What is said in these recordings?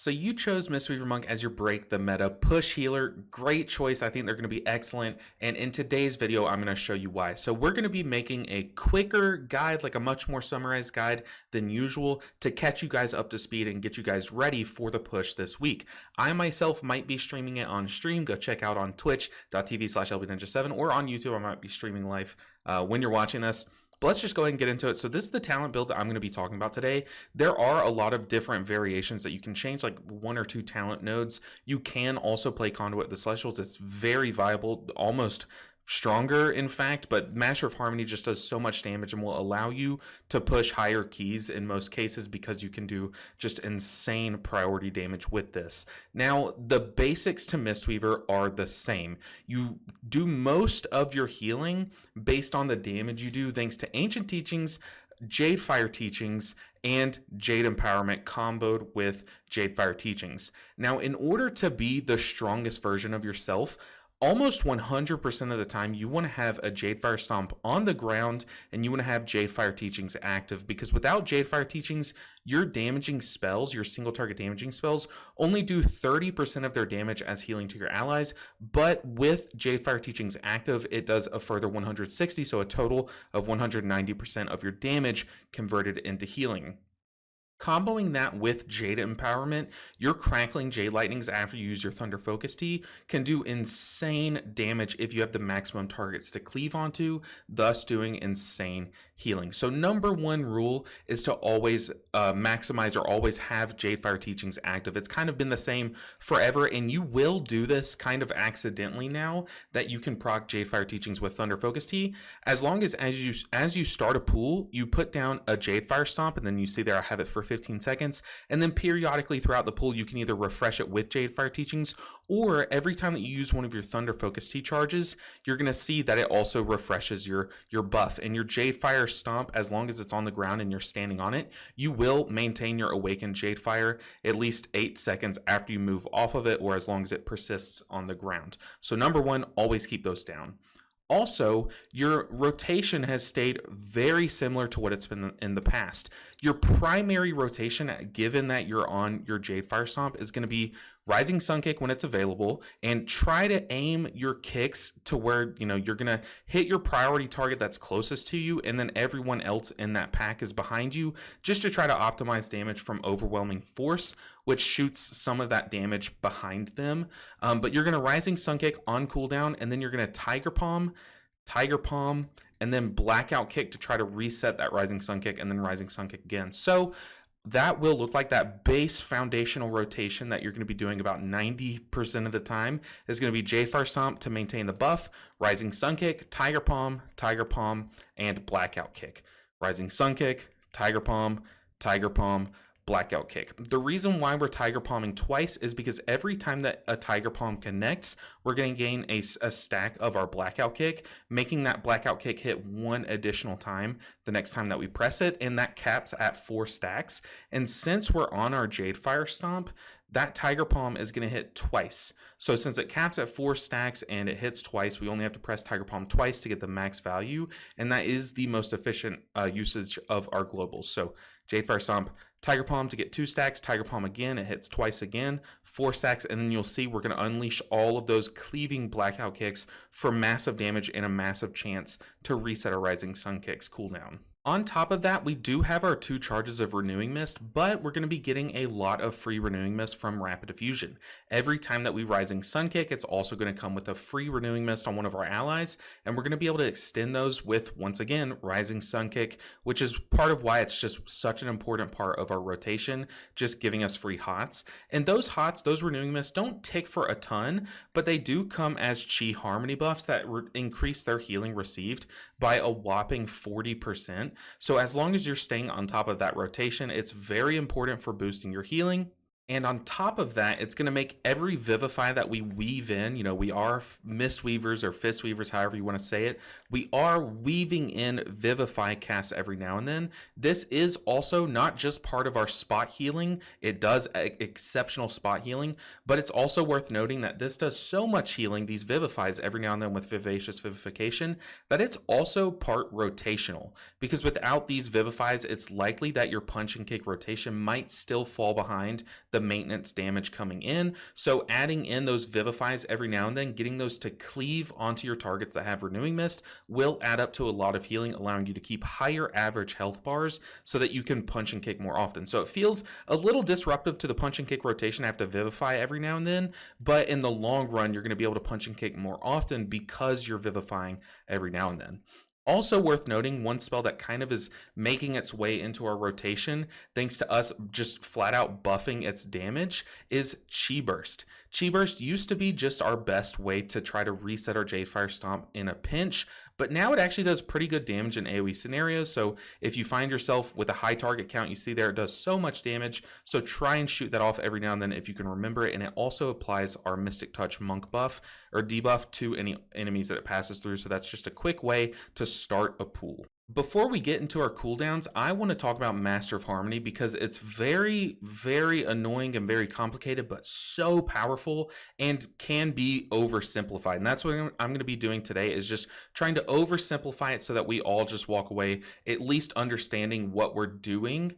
So you chose Mistweaver Monk as your break the meta push healer. Great choice. I think they're going to be excellent. And in today's video, I'm going to show you why. So we're going to be making a quicker guide, like a much more summarized guide than usual to catch you guys up to speed and get you guys ready for the push this week. I myself might be streaming it on stream. Go check out on twitch.tv/lbninja7 or on YouTube. I might be streaming live when you're watching this. But let's just go ahead and get into it. So this is the talent build that I'm going to be talking about today. There are a lot of different variations that you can change, like 1 or 2 talent nodes. You can also play Conduit the Celestials. It's very viable, almost stronger in fact, but Master of Harmony just does so much damage and will allow you to push higher keys in most cases because you can do just insane priority damage with this. Now, the basics to Mistweaver are the same. You do most of your healing based on the damage you do thanks to Ancient Teachings, Jade Fire Teachings, and Jade Empowerment comboed with Jade Fire Teachings. Now, in order to be the strongest version of yourself, almost 100% of the time, you want to have a Jade Fire Stomp on the ground and you want to have Jade Fire Teachings active, because without Jade Fire Teachings, your damaging spells, your single target damaging spells, only do 30% of their damage as healing to your allies, but with Jade Fire Teachings active, it does a further 160, so a total of 190% of your damage converted into healing. Comboing that with Jade Empowerment, your Crackling Jade Lightnings after you use your Thunder Focus Tea can do insane damage if you have the maximum targets to cleave onto, thus doing insane healing. So number 1 rule is to always maximize or always have Jade Fire Teachings active. It's kind of been the same forever, and you will do this kind of accidentally now that you can proc Jade Fire Teachings with Thunder Focus Tea, as long as you start a pool, you put down a Jade Fire Stomp, and then you see there I have it for 15 seconds, and then periodically throughout the pool you can either refresh it with Jade Fire Teachings, or every time that you use one of your Thunder Focus Tea charges, you're going to see that it also refreshes your buff. And your Jade Fire Stomp, as long as it's on the ground and you're standing on it, you will maintain your Awakened Jade Fire at least 8 seconds after you move off of it, or as long as it persists on the ground. So number 1, always keep those down. Also, your rotation has stayed very similar to what it's been in the past. Your primary rotation, given that you're on your Jade Fire Stomp, is going to be Rising Sun Kick when it's available, and try to aim your kicks to where you're going to hit your priority target that's closest to you, and then everyone else in that pack is behind you, just to try to optimize damage from Overwhelming Force, which shoots some of that damage behind them. But you're going to Rising Sun Kick on cooldown, and then you're going to Tiger Palm, and then Blackout Kick to try to reset that Rising Sun Kick, and then Rising Sun Kick again. So that will look like that base foundational rotation that you're going to be doing about 90% of the time is going to be Jade Fire Stomp to maintain the buff, Rising Sun Kick, Tiger Palm, and Blackout Kick. Rising Sun Kick, Tiger Palm, Blackout Kick. The reason why we're Tiger Palming twice is because every time that a Tiger Palm connects, we're going to gain a stack of our Blackout Kick, making that Blackout Kick hit 1 additional time the next time that we press it, and that caps at 4 stacks. And since we're on our Jade Fire Stomp, that Tiger Palm is going to hit twice. So since it caps at 4 stacks and it hits twice, we only have to press Tiger Palm twice to get the max value, and that is the most efficient usage of our globals. So Jade Fire Stomp, Tiger Palm to get 2 stacks, Tiger Palm again, it hits twice again, 4 stacks, and then you'll see we're going to unleash all of those cleaving Blackout Kicks for massive damage and a massive chance to reset our Rising Sun Kicks cooldown. On top of that, we do have our 2 charges of Renewing Mist, but we're going to be getting a lot of free Renewing Mist from Rapid Diffusion. Every time that we Rising Sun Kick, it's also going to come with a free Renewing Mist on one of our allies, and we're going to be able to extend those with, once again, Rising Sun Kick, which is part of why it's just such an important part of our rotation, just giving us free HOTS. And those HOTS, those Renewing Mists, don't tick for a ton, but they do come as Chi Harmony buffs that increase their healing received by a whopping 40%. So as long as you're staying on top of that rotation, it's very important for boosting your healing. And on top of that, it's going to make every Vivify that we weave in, we are Mistweavers or Fistweavers, however you want to say it, we are weaving in Vivify casts every now and then. This is also not just part of our spot healing, it does exceptional spot healing, but it's also worth noting that this does so much healing, these Vivifies every now and then with Vivacious Vivification, that it's also part rotational, because without these Vivifies, it's likely that your punch and kick rotation might still fall behind the maintenance damage coming in. So adding in those Vivifies every now and then, getting those to cleave onto your targets that have Renewing Mist will add up to a lot of healing, allowing you to keep higher average health bars so that you can punch and kick more often. So it feels a little disruptive to the punch and kick rotation. I have to Vivify every now and then, but in the long run, you're going to be able to punch and kick more often because you're Vivifying every now and then. Also worth noting, one spell that kind of is making its way into our rotation, thanks to us just flat out buffing its damage, is Chi Burst. Chi Burst used to be just our best way to try to reset our Jadefire Stomp in a pinch, but now it actually does pretty good damage in AoE scenarios. So if you find yourself with a high target count, you see there it does so much damage. So try and shoot that off every now and then if you can remember it. And it also applies our Mystic Touch Monk buff or debuff to any enemies that it passes through. So that's just a quick way to start a pool. Before we get into our cooldowns, I want to talk about Master of Harmony because it's very, very annoying and very complicated, but so powerful and can be oversimplified. And that's what I'm going to be doing today, is just trying to oversimplify it so that we all just walk away at least understanding what we're doing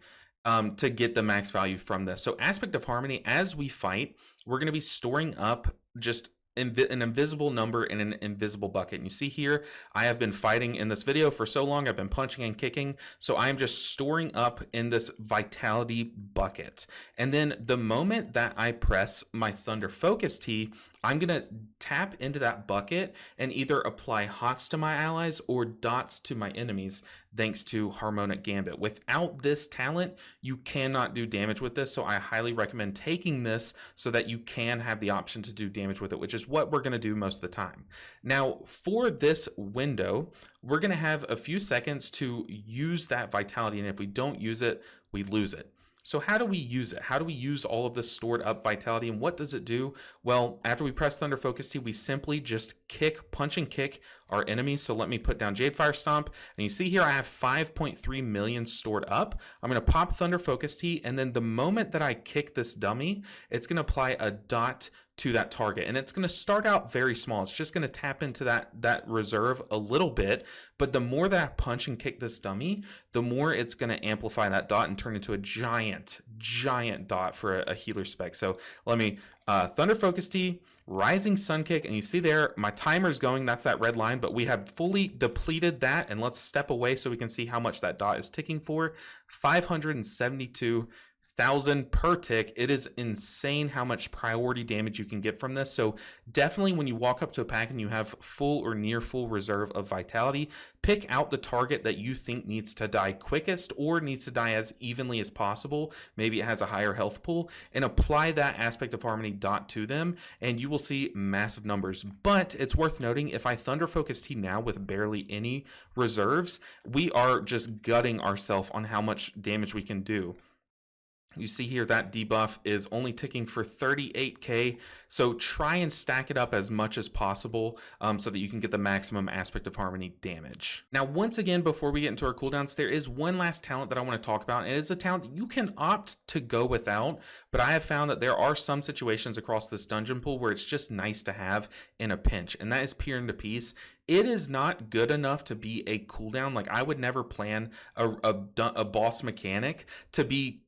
to get the max value from this. So Aspect of Harmony, as we fight, we're going to be storing up just an invisible number in an invisible bucket. And you see here, I have been fighting in this video for so long. I've been punching and kicking. So I'm just storing up in this vitality bucket. And then the moment that I press my Thunder Focus Tea, I'm going to tap into that bucket and either apply hots to my allies or dots to my enemies, thanks to Harmonic Gambit. Without this talent, you cannot do damage with this, so I highly recommend taking this so that you can have the option to do damage with it, which is what we're going to do most of the time. Now, for this window, we're going to have a few seconds to use that vitality, and if we don't use it, we lose it. So how do we use it? How do we use all of this stored up vitality, and what does it do? Well, after we press Thunder Focus Tea, we simply just punch and kick our enemies. So let me put down Jadefire Stomp, and you see here I have 5.3 million stored up. I'm going to pop Thunder Focus Tea, and then the moment that I kick this dummy, it's going to apply a dot to that target, and it's going to start out very small. It's just going to tap into that reserve a little bit, but the more that I punch and kick this dummy, the more it's going to amplify that dot and turn into a giant dot for a healer spec. So let me Thunder Focus Tea, Rising Sun Kick, and you see there my timer's going, that's that red line, but we have fully depleted that, and let's step away so we can see how much that dot is ticking for. 572,000 per tick. It is insane how much priority damage you can get from this. So definitely when you walk up to a pack and you have full or near full reserve of vitality, pick out the target that you think needs to die quickest or needs to die as evenly as possible. Maybe it has a higher health pool, and apply that Aspect of Harmony dot to them, and you will see massive numbers. But it's worth noting, if I Thunder Focus Tea now with barely any reserves, we are just gutting ourselves on how much damage we can do. You see here that debuff is only ticking for 38k, so try and stack it up as much as possible so that you can get the maximum Aspect of Harmony damage. Now, once again, before we get into our cooldowns, there is one last talent that I want to talk about, and it is a talent that you can opt to go without, but I have found that there are some situations across this dungeon pool where it's just nice to have in a pinch, and that is Peer into Peace. It is not good enough to be a cooldown. Like, I would never plan a boss mechanic to be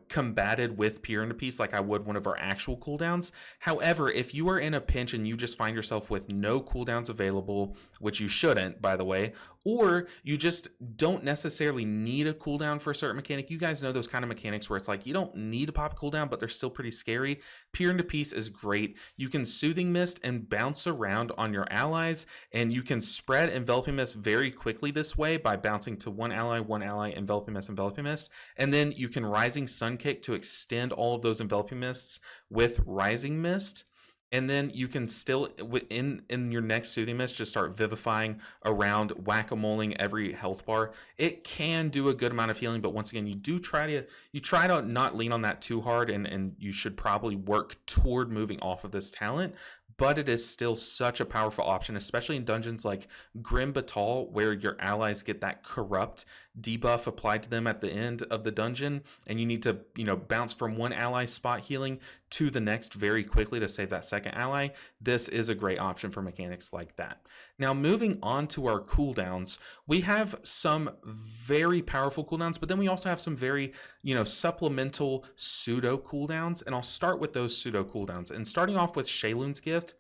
combated with Peer into Peace like I would one of our actual cooldowns. However, if you are in a pinch and you just find yourself with no cooldowns available, which you shouldn't, by the way, or you just don't necessarily need a cooldown for a certain mechanic, you guys know those kind of mechanics where it's like you don't need to pop a cooldown, but they're still pretty scary. Peer into Peace is great. You can Soothing Mist and bounce around on your allies, and you can spread Enveloping Mist very quickly this way by bouncing to one ally, Enveloping Mist, and then you can Rising Sun Kick to extend all of those Enveloping Mists with Rising Mist. And then you can still, in your next Soothing Mist, just start vivifying around, whack-a-moling every health bar. It can do a good amount of healing, but once again, you try to not lean on that too hard, and you should probably work toward moving off of this talent. But it is still such a powerful option, especially in dungeons like Grim Batal, where your allies get that corrupt debuff applied to them at the end of the dungeon, and you need to, bounce from one ally spot healing to the next very quickly to save that second ally, this is a great option for mechanics like that. Now, moving on to our cooldowns, we have some very powerful cooldowns, but then we also have some very, supplemental pseudo cooldowns, and I'll start with those pseudo cooldowns. And starting off with Shayloon's Gift,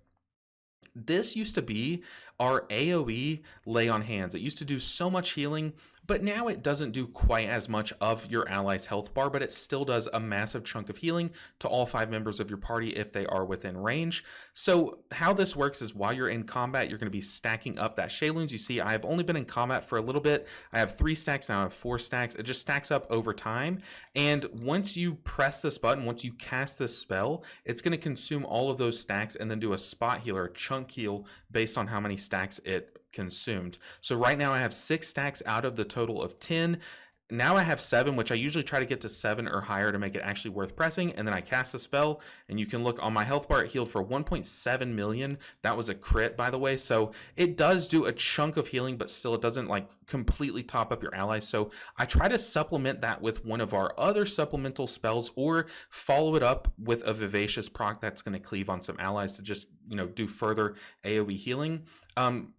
this used to be our AoE lay on hands. It used to do so much healing, but now it doesn't do quite as much of your ally's health bar, but it still does a massive chunk of healing to all 5 members of your party if they are within range. So how this works is while you're in combat, you're going to be stacking up that Shayloons. You see, I've only been in combat for a little bit. I have 3 stacks, now I have 4 stacks. It just stacks up over time. And once you press this button, once you cast this spell, it's going to consume all of those stacks and then do a spot heal or a chunk heal based on how many stacks it consumed. So right now I have 6 stacks out of the total of 10. Now I have 7, which I usually try to get to 7 or higher to make it actually worth pressing, and then I cast a spell, and you can look on my health bar, it healed for 1.7 million. That was a crit, by the way, so it does do a chunk of healing, but still it doesn't like completely top up your allies. So I try to supplement that with one of our other supplemental spells, or follow it up with a Vivacious proc that's going to cleave on some allies to just, do further AoE healing.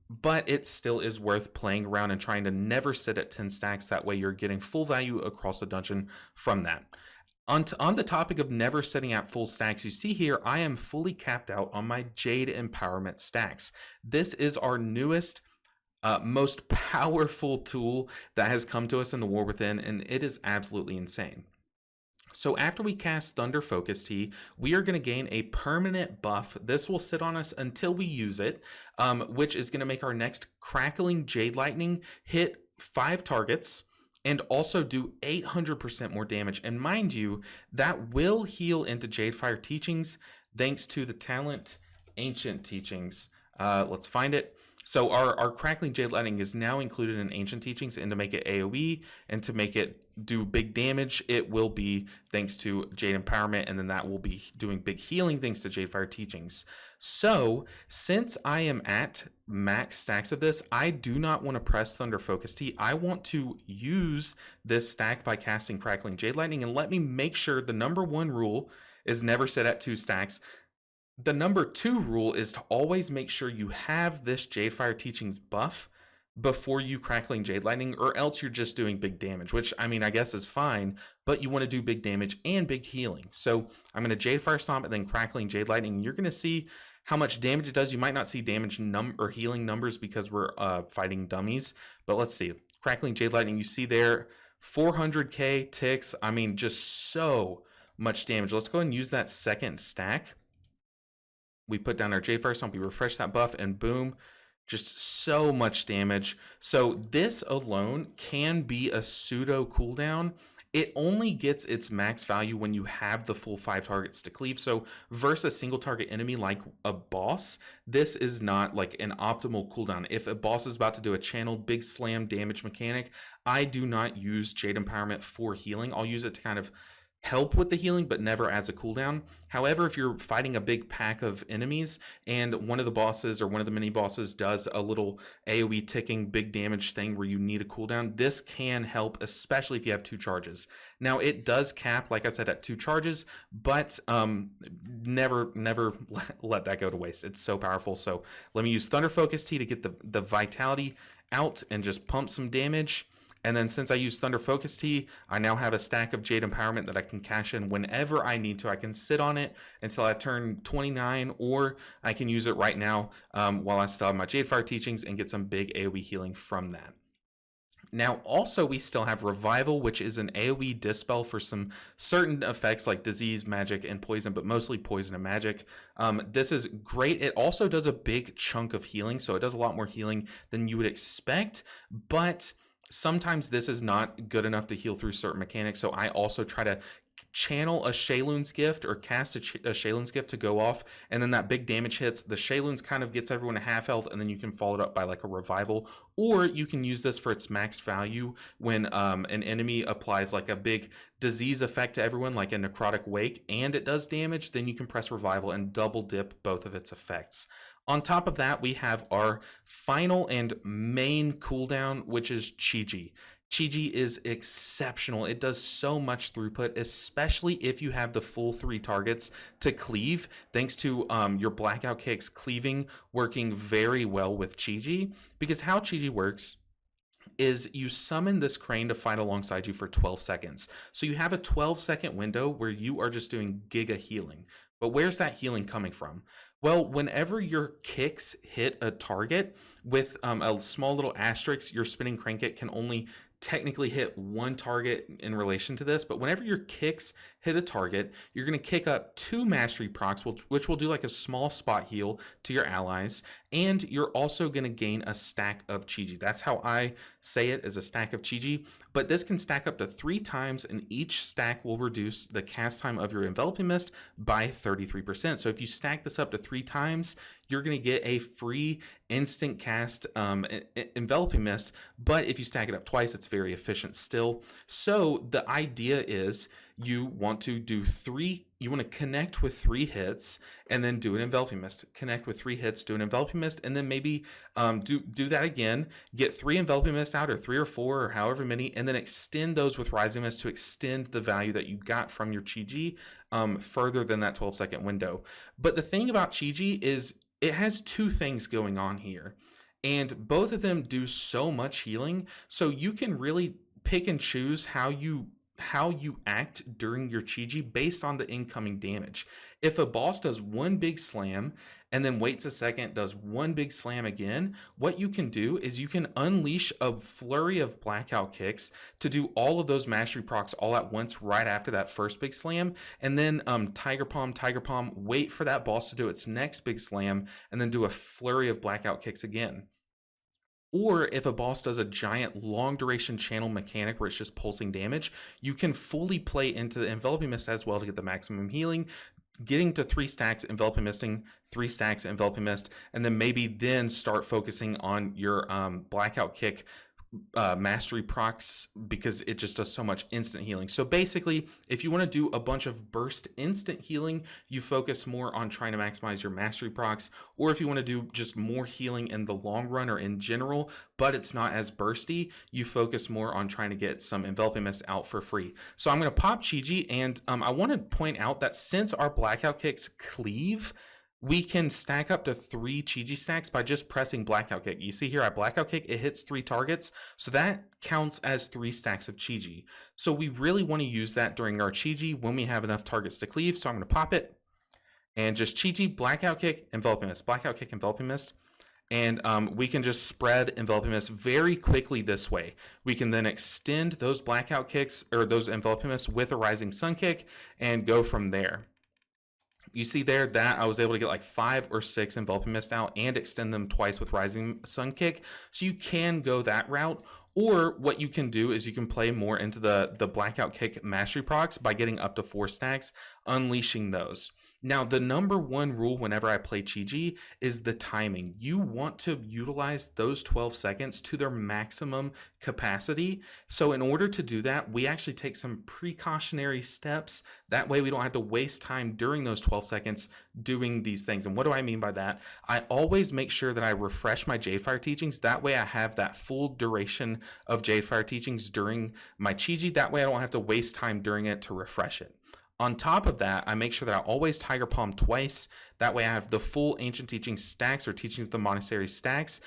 But it still is worth playing around and trying to never sit at 10 stacks. That way you're getting full value across the dungeon from that. On the topic of never sitting at full stacks, you see here I am fully capped out on my Jade Empowerment stacks. This is our newest, most powerful tool that has come to us in the War Within, and it is absolutely insane. So after we cast Thunder Focus Tea, we are going to gain a permanent buff. This will sit on us until we use it, which is going to make our next Crackling Jade Lightning hit 5 targets and also do 800% more damage. And mind you, that will heal into Jadefire Teachings thanks to the talent Ancient Teachings. Let's find it. So our Crackling Jade Lightning is now included in Ancient Teachings, and to make it AoE and to make it do big damage, it will be thanks to Jade Empowerment, and then that will be doing big healing thanks to Jadefire Teachings. So since I am at max stacks of this, I do not want to press Thunder Focus Tea. I want to use this stack by casting Crackling Jade Lightning, and let me make sure the number 1 rule is never sit at 2 stacks. The number 2 rule is to always make sure you have this Jadefire Teachings buff before you Crackling Jade Lightning, or else you're just doing big damage, which I mean I guess is fine, but you want to do big damage and big healing. So I'm going to Jadefire Stomp and then Crackling Jade Lightning, and you're going to see how much damage it does. You might not see damage or healing numbers because we're fighting dummies, but let's see. Crackling Jade Lightning, you see there 400k ticks. I mean, just so much damage. Let's go ahead and use that second stack. We put down our Jadefire Stomp, we refresh that buff, and boom, just so much damage. So this alone can be a pseudo cooldown. It only gets its max value when you have the full 5 targets to cleave. So versus a single target enemy like a boss, this is not like an optimal cooldown. If a boss is about to do a channeled big slam damage mechanic, I do not use Jade Empowerment for healing. I'll use it to kind of help with the healing, but never as a cooldown. However, if you're fighting a big pack of enemies and one of the bosses or one of the mini bosses does a little AoE ticking big damage thing where you need a cooldown, this can help, especially if you have 2 charges. Now it does cap, like I said, at 2 charges, but never let that go to waste. It's so powerful. So let me use Thunder Focus Tea to get the vitality out and just pump some damage. And then since I use Thunder Focus Tea, I now have a stack of Jade Empowerment that I can cash in whenever I need to. I can sit on it until I turn 29, or I can use it right now while I still have my Jadefire Teachings and get some big AoE healing from that. Now, also, we still have Revival, which is an AoE dispel for some certain effects like disease, magic, and poison, but mostly poison and magic. This is great. It also does a big chunk of healing, so it does a lot more healing than you would expect, but sometimes this is not good enough to heal through certain mechanics, so I also try to channel a Shayloon's Gift or cast a Shayloon's Gift to go off, and then that big damage hits. The Shayloon's kind of gets everyone a half health, and then you can follow it up by like a Revival, or you can use this for its max value when an enemy applies like a big disease effect to everyone, like a Necrotic Wake, and it does damage. Then you can press Revival and double dip both of its effects. On top of that, we have our final and main cooldown, which is Chi-Ji. Chi is exceptional. It does so much throughput, especially if you have the full 3 targets to cleave, thanks to your blackout kicks cleaving working very well with Chi. Because how Chi works is you summon this crane to fight alongside you for 12 seconds. So you have a 12-second window where you are just doing giga healing. But where's that healing coming from? Well, whenever your kicks hit a target with a small little asterisk, your spinning crane kick can only technically hit one target in relation to this, but whenever your kicks hit a target, you're going to kick up 2 mastery procs, which will do like a small spot heal to your allies, and you're also going to gain a stack of Chi. That's how I say it, as a stack of Chi, but this can stack up to 3 times, and each stack will reduce the cast time of your enveloping mist by 33%. So if you stack this up to 3 times, you're going to get a free instant cast enveloping mist, but if you stack it up twice, it's very efficient still. So the idea is you want to do 3, you want to connect with 3 hits and then do an enveloping mist, connect with 3 hits, do an enveloping mist, and then maybe do that again, get 3 enveloping mist out, or 3 or 4 or however many, and then extend those with rising mist to extend the value that you got from your Chi further than that 12-second window. But the thing about Chi is it has 2 things going on here, and both of them do so much healing, so you can really pick and choose how you act during your Chi based on the incoming damage. If a boss does one big slam and then waits a second, does one big slam again, what you can do is you can unleash a flurry of blackout kicks to do all of those mastery procs all at once right after that first big slam, and then Tiger Palm, wait for that boss to do its next big slam, and then do a flurry of blackout kicks again. Or if a boss does a giant long duration channel mechanic where it's just pulsing damage, you can fully play into the enveloping mist as well to get the maximum healing, getting to 3 stacks, enveloping misting, 3 stacks, enveloping mist, and then start focusing on your blackout kick mastery procs, because it just does so much instant healing. So basically, if you want to do a bunch of burst instant healing, you focus more on trying to maximize your mastery procs, or if you want to do just more healing in the long run or in general, but it's not as bursty, you focus more on trying to get some enveloping mist out for free. So I'm going to pop Chi, and I want to point out that since our blackout kicks cleave, we can stack up to 3 Chi stacks by just pressing blackout kick. You see here, I blackout kick, it hits 3 targets, so that counts as 3 stacks of Chi. So we really want to use that during our Chi when we have enough targets to cleave. So I'm going to pop it and just Chi, blackout kick, enveloping mist, blackout kick, enveloping mist. And we can just spread enveloping mist very quickly this way. We can then extend those blackout kicks, or those enveloping mist, with a rising sun kick and go from there. You see there that I was able to get like 5 or 6 enveloping mist out and extend them twice with rising sun kick. So you can go that route, or what you can do is you can play more into the blackout kick mastery procs by getting up to 4 stacks, unleashing those. Now, the number 1 rule whenever I play Chi is the timing. You want to utilize those 12 seconds to their maximum capacity. So in order to do that, we actually take some precautionary steps. That way we don't have to waste time during those 12 seconds doing these things. And what do I mean by that? I always make sure that I refresh my Jadefire teachings. That way I have that full duration of Jadefire teachings during my Chi. That way I don't have to waste time during it to refresh it. On top of that, I make sure that I always Tiger Palm twice. That way I have the full Ancient Teaching stacks, or Teachings of the Monastery stacks,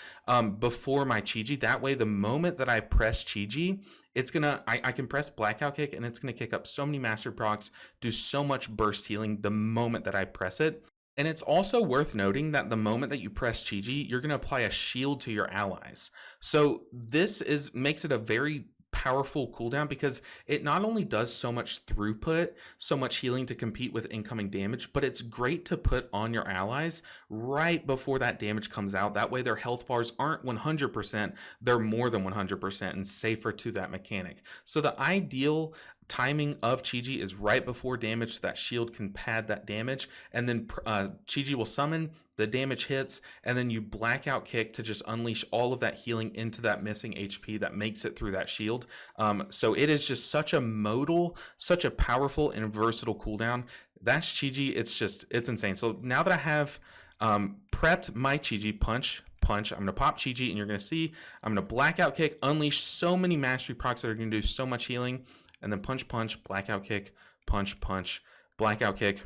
before my Chi. That way, the moment that I press Chi, it's gonna, I can press Blackout Kick, and it's gonna kick up so many Master Procs, do so much burst healing the moment that I press it. And it's also worth noting that the moment that you press Chi, you're gonna apply a shield to your allies. So this makes it a very powerful cooldown, because it not only does so much throughput, so much healing to compete with incoming damage, but it's great to put on your allies right before that damage comes out. That way their health bars aren't 100%, they're more than 100% and safer to that mechanic. So the ideal timing of Chi is right before damage, so that shield can pad that damage, and then Chi will summon, the damage hits, and then you blackout kick to just unleash all of that healing into that missing HP that makes it through that shield. So it is just such a modal, such a powerful and versatile cooldown. That's Chi. It's insane. So now that I have prepped my Chi, punch, punch. I'm going to pop Chi-Chi, and you're going to see I'm going to blackout kick, unleash so many mastery procs that are going to do so much healing, and then punch, punch, blackout kick, punch, punch, blackout kick,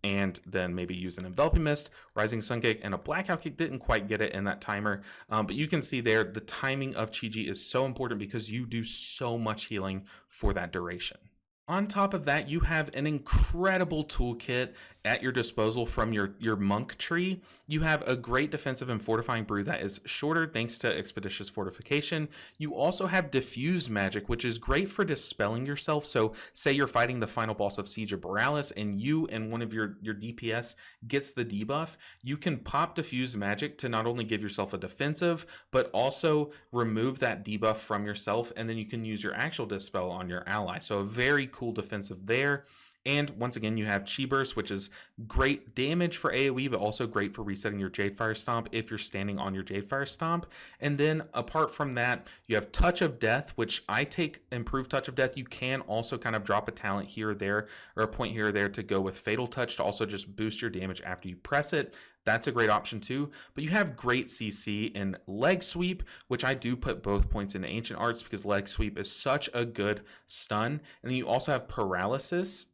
and then maybe use an enveloping mist, rising sun kick, and a blackout kick. Didn't quite get it in that timer, but you can see there the timing of Chi-Chi is so important because you do so much healing for that duration. On top of that, you have an incredible toolkit at your disposal from your monk tree. You have a great defensive and fortifying brew that is shorter thanks to expeditious fortification. You also have diffuse magic, which is great for dispelling yourself. So say you're fighting the final boss of Siege of Borealis and you and one of your DPS gets the debuff, you can pop diffuse magic to not only give yourself a defensive, but also remove that debuff from yourself, and then you can use your actual dispel on your ally. So a very cool defensive there. And once again, you have Chi Burst, which is great damage for AoE, but also great for resetting your Jadefire Stomp if you're standing on your Jadefire Stomp. And then apart from that, you have Touch of Death, which I take improved Touch of Death. You can also kind of drop a talent here or there, or a point here or there to go with Fatal Touch to also just boost your damage after you press it. That's a great option too. But you have great CC in Leg Sweep, which I do put both points into Ancient Arts because Leg Sweep is such a good stun. And then you also have Paralysis,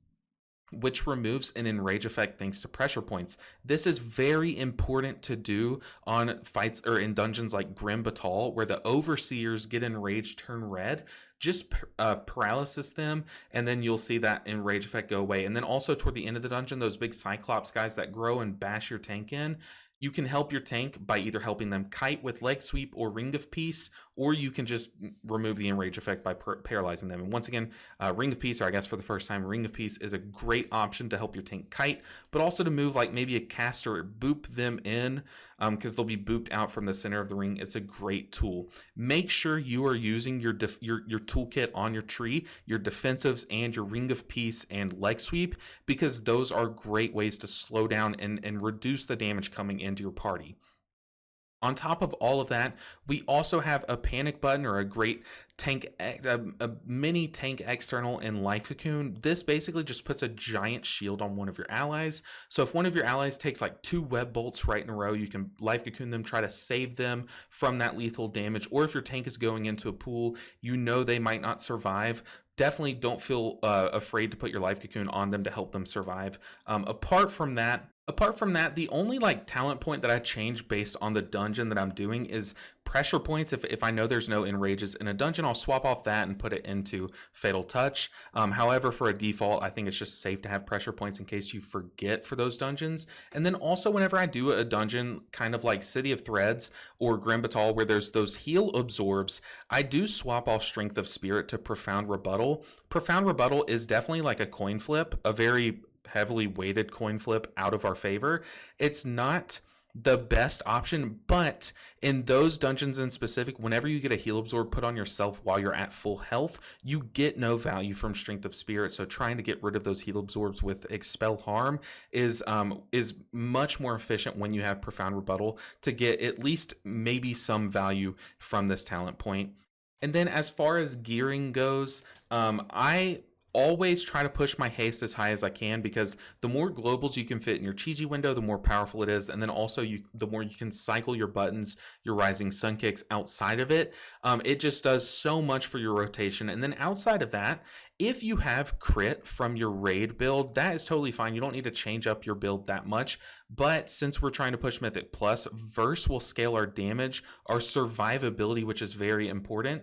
which removes an enrage effect thanks to pressure points. This is very important to do on fights or in dungeons like Grim Batal, where the overseers get enraged, turn red. Just paralysis them, and then you'll see that enrage effect go away. And then also toward the end of the dungeon, those big Cyclops guys that grow and bash your tank in, you can help your tank by either helping them kite with Leg Sweep or Ring of Peace, or you can just remove the enrage effect by paralyzing them. And once again, Ring of Peace, or I guess for the first time, Ring of Peace is a great option to help your tank kite, but also to move like maybe a caster or boop them in, because they'll be booped out from the center of the ring. It's a great tool. Make sure you are using your toolkit on your tree, your defensives and your Ring of Peace and Leg Sweep, because those are great ways to slow down and reduce the damage coming into your party. On top of all of that, we also have a panic button, or a great tank, a mini tank external in Life Cocoon. This basically just puts a giant shield on one of your allies. So if one of your allies takes like 2 web bolts right in a row, you can Life Cocoon them, try to save them from that lethal damage. Or if your tank is going into a pool, you know they might not survive, definitely don't feel afraid to put your Life Cocoon on them to help them survive. Apart from that, the only like talent point that I change based on the dungeon that I'm doing is pressure points. If I know there's no enrages in a dungeon, I'll swap off that and put it into Fatal Touch. However, for a default, I think it's just safe to have pressure points in case you forget for those dungeons. And then also whenever I do a dungeon kind of like City of Threads or Grim Batal where there's those heal absorbs, I do swap off Strength of Spirit to Profound Rebuttal. Profound Rebuttal is definitely like a coin flip, a very heavily weighted coin flip out of our favor. It's not the best option, but in those dungeons in specific, whenever you get a heal absorb put on yourself while you're at full health, you get no value from Strength of Spirit. So trying to get rid of those heal absorbs with Expel Harm is much more efficient when you have Profound Rebuttal to get at least maybe some value from this talent point. And then as far as gearing goes, I always try to push my haste as high as I can, because the more globals you can fit in your Chi-Chi window, the more powerful it is. And then also the more you can cycle your buttons, your rising sun kicks outside of it. It just does so much for your rotation. And then outside of that, if you have crit from your raid build, that is totally fine. You don't need to change up your build that much. But since we're trying to push Mythic Plus, Verse will scale our damage, our survivability, which is very important.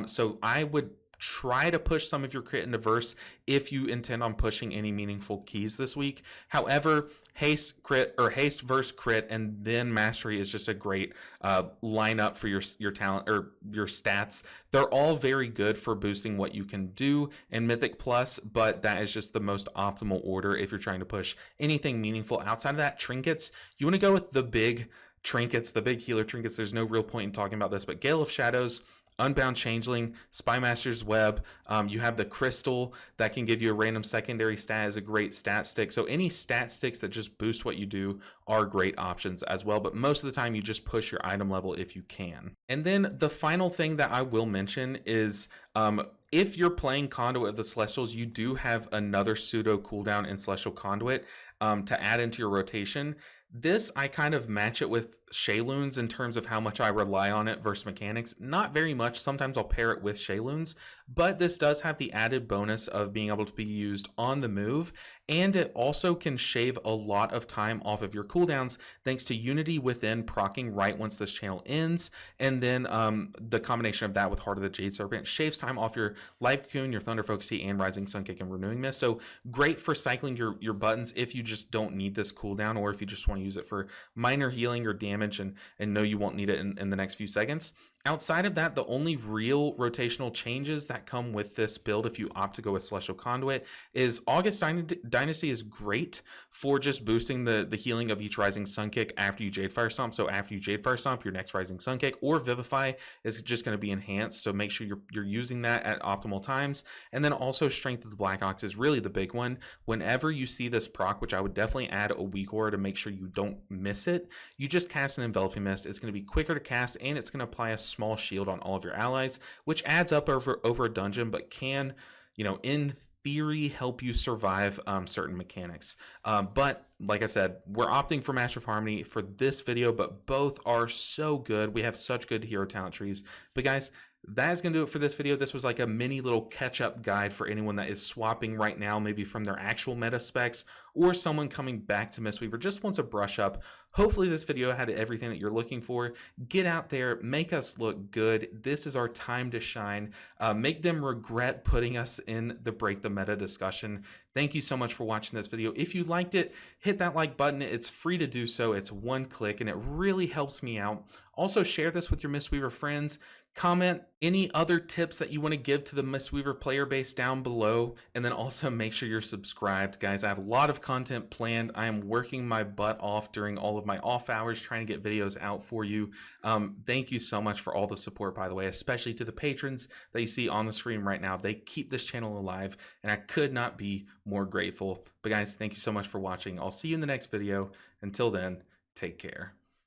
So I would try to push some of your crit into Verse if you intend on pushing any meaningful keys this week. However, haste crit or haste verse crit and then mastery is just a great lineup for your talent or your stats. They're all very good for boosting what you can do in Mythic Plus, but that is just the most optimal order if you're trying to push anything meaningful. Outside of that, trinkets, you want to go with the big trinkets, the big healer trinkets. There's no real point in talking about this, but Gale of Shadows, Unbound Changeling, Spymaster's Web, you have the Crystal that can give you a random secondary stat as a great stat stick. So any stat sticks that just boost what you do are great options as well. But most of the time you just push your item level if you can. And then the final thing that I will mention is if you're playing Conduit of the Celestials, you do have another pseudo cooldown in Celestial Conduit. to add into your rotation. This, I kind of match it with Shayloons in terms of how much I rely on it versus mechanics. Not very much. Sometimes I'll pair it with Shayloons, but this does have the added bonus of being able to be used on the move, and it also can shave a lot of time off of your cooldowns thanks to Unity Within proccing right once this channel ends, and then the combination of that with Heart of the Jade Serpent shaves time off your Life Cocoon, your Thunder Focusy, and Rising Sun Kick and Renewing Mist. So great for cycling your buttons if you just don't need this cooldown, or if you just want to use it for minor healing or damage and know you won't need it in the next few seconds. Outside of that, the only real rotational changes that come with this build, if you opt to go with Celestial Conduit, is August Dynasty is great for just boosting the healing of each Rising Sun Kick after you Jadefire Stomp. So after you Jadefire Stomp, your next Rising Sun Kick or Vivify is just going to be enhanced. So make sure you're using that at optimal times. And then also Strength of the Black Ox is really the big one. Whenever you see this proc, which I would definitely add a weak aura to make sure you don't miss it, you just cast an Enveloping Mist. It's going to be quicker to cast, and it's going to apply a small shield on all of your allies, which adds up over a dungeon, but can, in theory, help you survive certain mechanics. But like I said, we're opting for Master of Harmony for this video, but both are so good. We have such good hero talent trees. But guys, that is going to do it for this video. This was like a mini little catch-up guide for anyone that is swapping right now, maybe from their actual meta specs, or someone coming back to Mistweaver just wants a brush up. Hopefully this video had everything that you're looking for. Get out there, make us look good. This is our time to shine. Make them regret putting us in the Break the Meta discussion. Thank you so much for watching this video. If you liked it, hit that like button. It's free to do so. It's one click, and it really helps me out. Also, share this with your Mistweaver friends. Comment any other tips that you want to give to the Mistweaver player base down below, and then also make sure you're subscribed. Guys, I have a lot of content planned. I am working my butt off during all of my off hours trying to get videos out for you. Thank you so much for all the support, by the way, especially to the patrons that you see on the screen right now. They keep this channel alive, and I could not be more grateful. But guys, thank you so much for watching. I'll see you in the next video. Until then, take care.